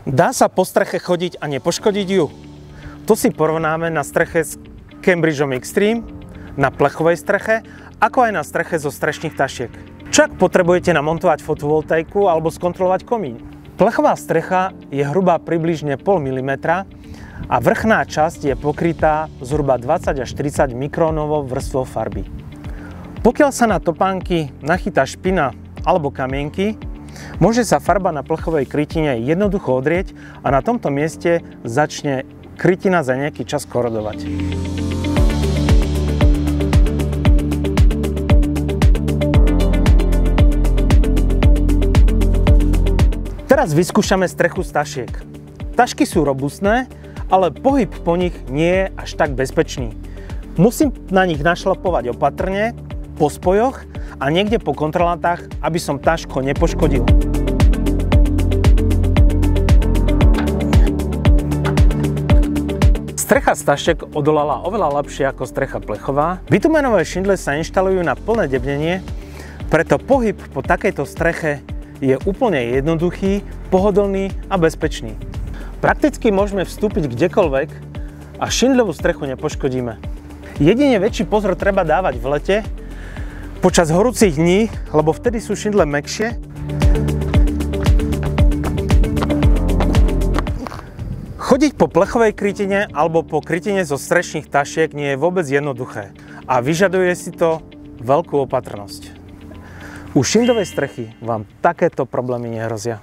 Dá sa po streche chodiť a nepoškodiť ju? To si porovnáme na streche s Cambridgeom Extreme, na plechovej streche, ako aj na streche zo strešných tašiek. Čo ak potrebujete namontovať fotovoltaiku alebo skontrolovať komín? Plechová strecha je hrubá približne 0,5 mm a vrchná časť je pokrytá zhruba 20 až 30 mikrónovou vrstvou farby. Pokiaľ sa na topánky nachytá špina alebo kamienky, môže sa farba na plechovej krytine jednoducho odrieť a na tomto mieste začne krytina za nejaký čas korodovať. Teraz vyskúšame strechu z tašiek. Tašky sú robustné, ale pohyb po nich nie je až tak bezpečný. Musím na nich našlapovať opatrne, po spojoch a niekde po kontrolantách, aby som tašku nepoškodil. Strecha z tašiek odolala oveľa lepšie ako strecha plechová. Bitumenové šindle sa inštalujú na plné debnenie, preto pohyb po takejto streche je úplne jednoduchý, pohodlný a bezpečný. Prakticky môžeme vstúpiť kdekoľvek a šindľovú strechu nepoškodíme. Jedine väčší pozor treba dávať v lete, počas horúcich dní, lebo vtedy sú šindle mäkšie. Chodiť po plechovej krytine alebo po krytine zo strešných tašiek nie je vôbec jednoduché a vyžaduje si to veľkú opatrnosť. U šindovej strechy vám takéto problémy nehrozia.